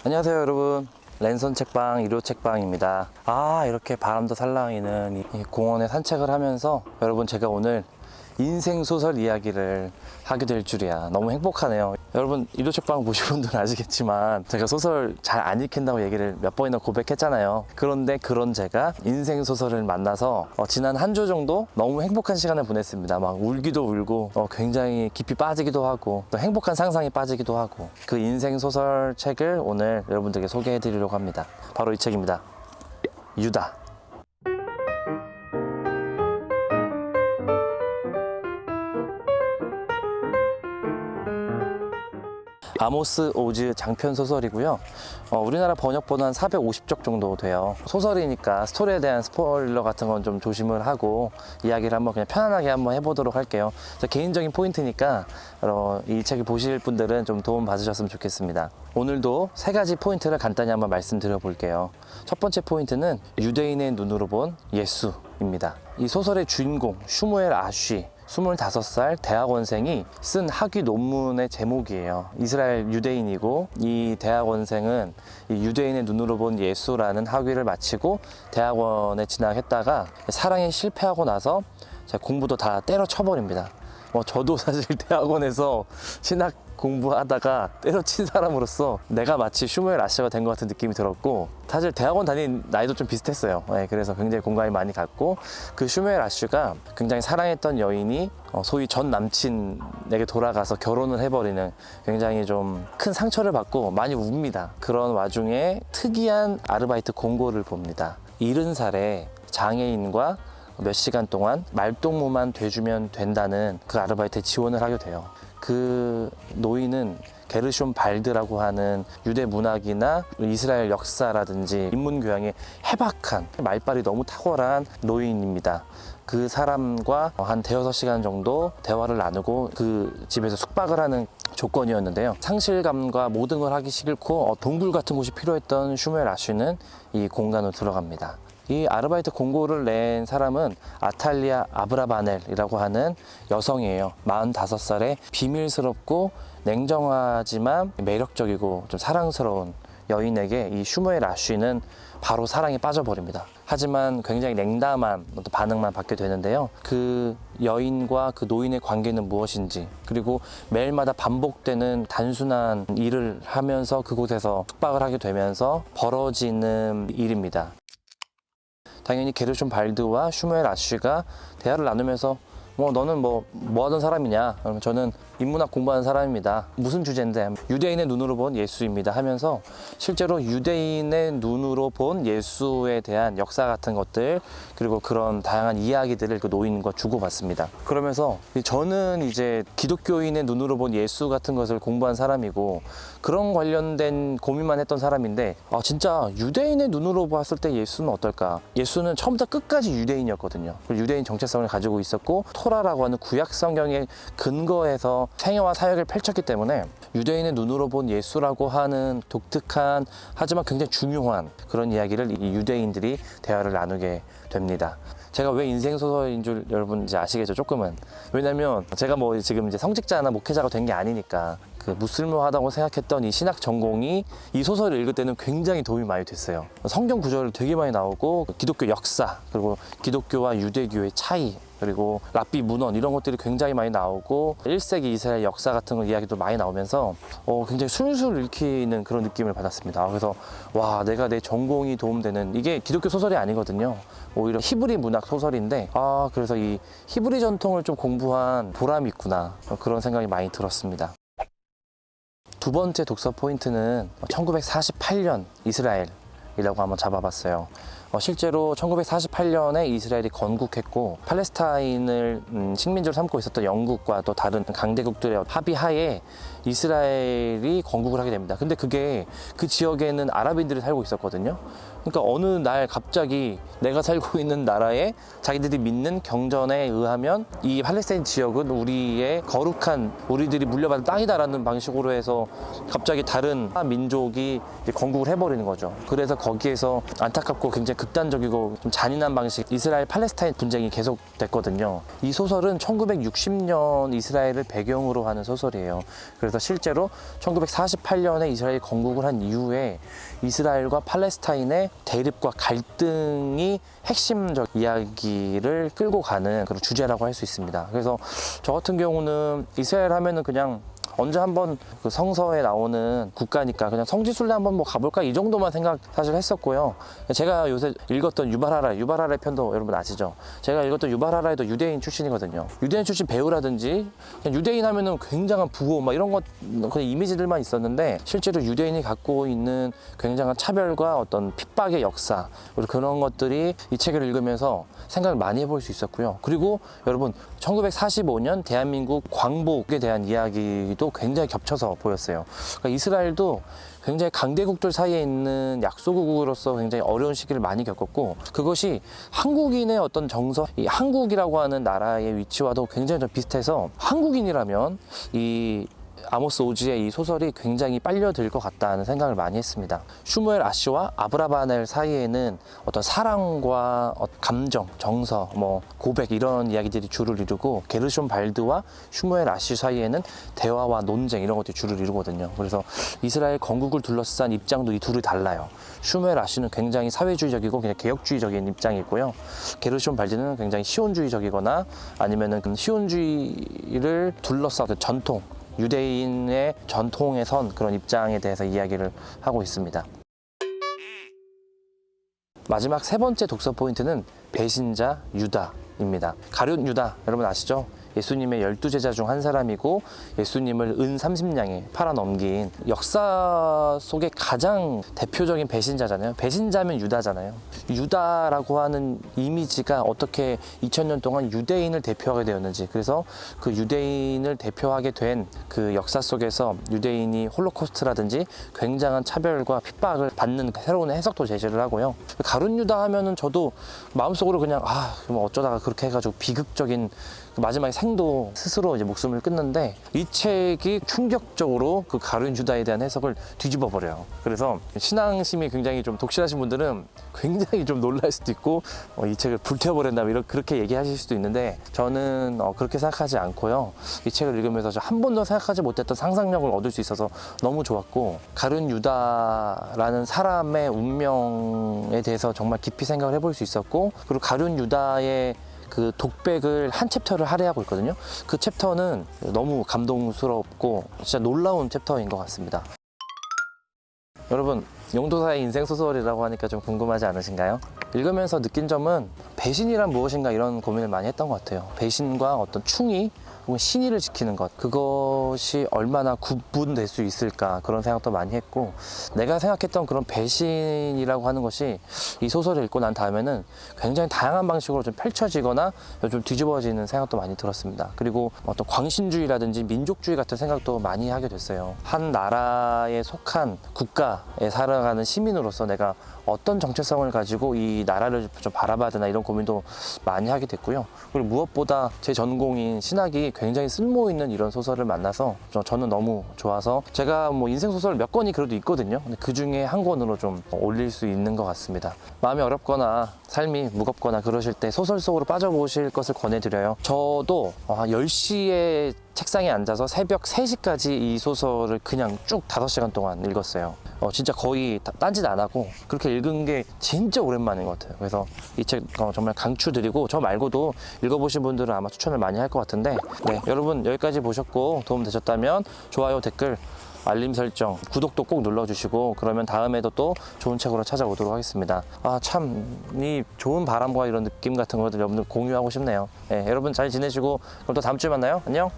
안녕하세요 여러분, 랜선 책방 1호 책방입니다. 이렇게 바람도 살랑이는 이 공원에 산책을 하면서 여러분, 제가 오늘 인생 소설 이야기를 하게 될 줄이야. 너무 행복하네요. 여러분, 1호 책방 보신 분들은 아시겠지만 제가 소설 잘 안 읽힌다고 얘기를 몇 번이나 고백했잖아요. 그런데 그런 제가 인생 소설을 만나서 지난 한 주 정도 너무 행복한 시간을 보냈습니다. 막 울기도 울고 굉장히 깊이 빠지기도 하고 또 행복한 상상에 빠지기도 하고, 그 인생 소설 책을 오늘 여러분들께 소개해 드리려고 합니다. 바로 이 책입니다. 유다. 아모스 오즈 장편 소설이고요. 우리나라 번역본은 한 450쪽 정도 돼요. 소설이니까 스토리에 대한 스포일러 같은 건 좀 조심을 하고 이야기를 한번 그냥 편안하게 한번 해보도록 할게요. 개인적인 포인트니까 이 책을 보실 분들은 좀 도움 받으셨으면 좋겠습니다. 오늘도 세 가지 포인트를 간단히 한번 말씀드려 볼게요. 첫 번째 포인트는 유대인의 눈으로 본 예수입니다. 이 소설의 주인공 슈무엘 아쉬, 25살 대학원생이 쓴 학위 논문의 제목이에요. 이스라엘 유대인이고, 이 대학원생은 이 유대인의 눈으로 본 예수라는 학위를 마치고 대학원에 진학했다가 사랑에 실패하고 나서 공부도 다 때려쳐버립니다. 저도 사실 대학원에서 신학 공부하다가 때려친 사람으로서 내가 마치 슈무엘 아쉬가 된 것 같은 느낌이 들었고, 사실 대학원 다닌 나이도 좀 비슷했어요. 그래서 굉장히 공감이 많이 갔고, 그 슈무엘 아쉬가 굉장히 사랑했던 여인이 소위 전 남친에게 돌아가서 결혼을 해버리는 굉장히 좀 큰 상처를 받고 많이 웁니다. 그런 와중에 특이한 아르바이트 공고를 봅니다. 70살에 장애인과 몇 시간 동안 말동무만 돼주면 된다는 그 아르바이트에 지원을 하게 돼요. 그 노인은 게르숀 발드라고 하는 유대 문학이나 이스라엘 역사라든지 인문 교양에 해박한, 말빨이 너무 탁월한 노인입니다. 그 사람과 한 대여섯 시간 정도 대화를 나누고 그 집에서 숙박을 하는 조건이었는데요. 상실감과 모든 걸 하기 싫고 동굴 같은 곳이 필요했던 슈무엘 아쉬는 이 공간으로 들어갑니다. 이 아르바이트 공고를 낸 사람은 아탈리아 아브라바넬이라고 하는 여성이에요. 45살에 비밀스럽고 냉정하지만 매력적이고 좀 사랑스러운 여인에게 이 슈무엘 아쉬는 바로 사랑에 빠져버립니다. 하지만 굉장히 냉담한 반응만 받게 되는데요. 그 여인과 그 노인의 관계는 무엇인지, 그리고 매일마다 반복되는 단순한 일을 하면서 그곳에서 숙박을 하게 되면서 벌어지는 일입니다. 당연히 게르숀 발드와 슈무엘 아쉬가 대화를 나누면서 너는 뭐 하던 사람이냐? 그러면 저는 인문학 공부하는 사람입니다. 무슨 주제인데? 유대인의 눈으로 본 예수입니다 하면서 실제로 유대인의 눈으로 본 예수에 대한 역사 같은 것들, 그리고 그런 다양한 이야기들을 그 노인과 주고받습니다. 그러면서 저는 이제 기독교인의 눈으로 본 예수 같은 것을 공부한 사람이고 그런 관련된 고민만 했던 사람인데, 진짜 유대인의 눈으로 봤을 때 예수는 어떨까? 예수는 처음부터 끝까지 유대인이었거든요. 유대인 정체성을 가지고 있었고 토라라고 하는 구약 성경의 근거에서 생애와 사역을 펼쳤기 때문에 유대인의 눈으로 본 예수라고 하는 독특한 하지만 굉장히 중요한 그런 이야기를 이 유대인들이 대화를 나누게 됩니다. 제가 왜 인생소설인 줄 여러분 이제 아시겠죠? 조금은. 왜냐면 제가 지금 이제 성직자나 목회자가 된 게 아니니까 그 무쓸모하다고 생각했던 이 신학 전공이 이 소설을 읽을 때는 굉장히 도움이 많이 됐어요. 성경 구절 되게 많이 나오고 기독교 역사, 그리고 기독교와 유대교의 차이, 그리고 랍비 문헌 이런 것들이 굉장히 많이 나오고 1세기 이스라엘 역사 같은 거 이야기도 많이 나오면서 굉장히 술술 읽히는 그런 느낌을 받았습니다. 그래서 내가 내 전공이 도움되는, 이게 기독교 소설이 아니거든요. 오히려 히브리 문학 소설인데 그래서 이 히브리 전통을 좀 공부한 보람이 있구나, 그런 생각이 많이 들었습니다. 두 번째 독서 포인트는 1948년 이스라엘이라고 한번 잡아봤어요. 실제로 1948년에 이스라엘이 건국했고 팔레스타인을 식민지로 삼고 있었던 영국과 또 다른 강대국들의 합의하에 이스라엘이 건국을 하게 됩니다. 근데 그게 그 지역에는 아랍인들이 살고 있었거든요. 그러니까 어느 날 갑자기 내가 살고 있는 나라에 자기들이 믿는 경전에 의하면 이 팔레스타인 지역은 우리의 거룩한 우리들이 물려받은 땅이다라는 방식으로 해서 갑자기 다른 민족이 이제 건국을 해버리는 거죠. 그래서 거기에서 안타깝고 굉장히 극단적이고 좀 잔인한 방식 이스라엘 팔레스타인 분쟁이 계속됐거든요. 이 소설은 1960년 이스라엘을 배경으로 하는 소설이에요. 그래서 실제로 1948년에 이스라엘이 건국을 한 이후에 이스라엘과 팔레스타인의 대립과 갈등이 핵심적 이야기를 끌고 가는 그런 주제라고 할 수 있습니다. 그래서 저 같은 경우는 이스라엘 하면은 그냥 언제 한번 그 성서에 나오는 국가니까 그냥 성지순례 한번 뭐 가볼까 이 정도만 생각 사실 했었고요. 제가 요새 읽었던 유발하라의 편도 여러분 아시죠? 제가 읽었던 유발하라에도 유대인 출신이거든요. 유대인 출신 배우라든지 그냥 유대인 하면은 굉장한 부호 막 이런 것 그냥 이미지들만 있었는데 실제로 유대인이 갖고 있는 굉장한 차별과 어떤 핍박의 역사 그리고 그런 것들이 이 책을 읽으면서 생각을 많이 해볼 수 있었고요. 그리고 여러분 1945년 대한민국 광복에 대한 이야기도 굉장히 겹쳐서 보였어요. 그러니까 이스라엘도 굉장히 강대국들 사이에 있는 약소국으로서 굉장히 어려운 시기를 많이 겪었고 그것이 한국인의 어떤 정서, 이 한국이라고 하는 나라의 위치와도 굉장히 좀 비슷해서 한국인이라면 이 아모스 오즈의 이 소설이 굉장히 빨려들 것 같다는 생각을 많이 했습니다. 슈무엘 아시와 아브라바넬 사이에는 어떤 사랑과 감정, 정서, 뭐 고백 이런 이야기들이 주를 이루고 게르숀 발드와 슈무엘 아시 사이에는 대화와 논쟁 이런 것들이 주를 이루거든요. 그래서 이스라엘 건국을 둘러싼 입장도 이 둘이 달라요. 슈무엘 아시는 굉장히 사회주의적이고 그냥 개혁주의적인 입장이고요. 게르숀 발드는 굉장히 시온주의적이거나 아니면은 그 시온주의를 둘러싼 전통 유대인의 전통에 선 그런 입장에 대해서 이야기를 하고 있습니다. 마지막 세 번째 독서 포인트는 배신자 유다입니다. 가룟 유다 여러분 아시죠? 예수님의 12제자 중 한 사람이고 예수님을 은 30냥에 팔아넘긴 역사 속의 가장 대표적인 배신자잖아요. 배신자면 유다잖아요. 유다라고 하는 이미지가 어떻게 2000년 동안 유대인을 대표하게 되었는지 그래서 그 유대인을 대표하게 된 그 역사 속에서 유대인이 홀로코스트라든지 굉장한 차별과 핍박을 받는 새로운 해석도 제시를 하고요. 가룟 유다 하면은 저도 마음속으로 그냥 뭐 어쩌다가 그렇게 해가지고 비극적인 마지막에 생도 스스로 이제 목숨을 끊는데 이 책이 충격적으로 그 가룟 유다에 대한 해석을 뒤집어 버려요. 그래서 신앙심이 굉장히 좀 독실하신 분들은 굉장히 좀 놀랄 수도 있고 이 책을 불태워버렸나 이렇게 그렇게 얘기하실 수도 있는데 저는 그렇게 생각하지 않고요. 이 책을 읽으면서 저 한 번도 생각하지 못했던 상상력을 얻을 수 있어서 너무 좋았고 가룟 유다라는 사람의 운명에 대해서 정말 깊이 생각을 해볼 수 있었고 그리고 가룟 유다의 그 독백을 한 챕터를 할애하고 있거든요. 그 챕터는 너무 감동스럽고 진짜 놀라운 챕터인 것 같습니다. 여러분 용도사의 인생 소설이라고 하니까 좀 궁금하지 않으신가요? 읽으면서 느낀 점은 배신이란 무엇인가 이런 고민을 많이 했던 것 같아요. 배신과 어떤 충의 혹은 신의를 지키는 것 그것이 얼마나 구분될 수 있을까 그런 생각도 많이 했고 내가 생각했던 그런 배신이라고 하는 것이 이 소설을 읽고 난 다음에는 굉장히 다양한 방식으로 좀 펼쳐지거나 좀 뒤집어지는 생각도 많이 들었습니다. 그리고 어떤 광신주의라든지 민족주의 같은 생각도 많이 하게 됐어요. 한 나라에 속한 국가에 살아가는 시민으로서 내가 어떤 정체성을 가지고 이 나라를 좀 바라봐야 되나 이런 고민도 많이 하게 됐고요. 그리고 무엇보다 제 전공인 신학이 굉장히 쓸모있는 이런 소설을 만나서 저는 너무 좋아서 제가 뭐 인생 소설 몇 권이 그래도 있거든요. 근데 그 중에 한 권으로 좀 올릴 수 있는 것 같습니다. 마음이 어렵거나 삶이 무겁거나 그러실 때 소설 속으로 빠져보실 것을 권해드려요. 저도 10시에 책상에 앉아서 새벽 3시까지 이 소설을 그냥 쭉 5시간 동안 읽었어요. 진짜 거의 딴짓 안 하고 그렇게 읽은 게 진짜 오랜만인 것 같아요. 그래서 이 책 정말 강추드리고 저 말고도 읽어보신 분들은 아마 추천을 많이 할 것 같은데 네, 여러분 여기까지 보셨고 도움 되셨다면 좋아요, 댓글, 알림 설정, 구독도 꼭 눌러주시고 그러면 다음에도 또 좋은 책으로 찾아오도록 하겠습니다. 참 이 좋은 바람과 이런 느낌 같은 것들 여러분들 공유하고 싶네요. 네, 여러분 잘 지내시고 그럼 또 다음 주에 만나요. 안녕.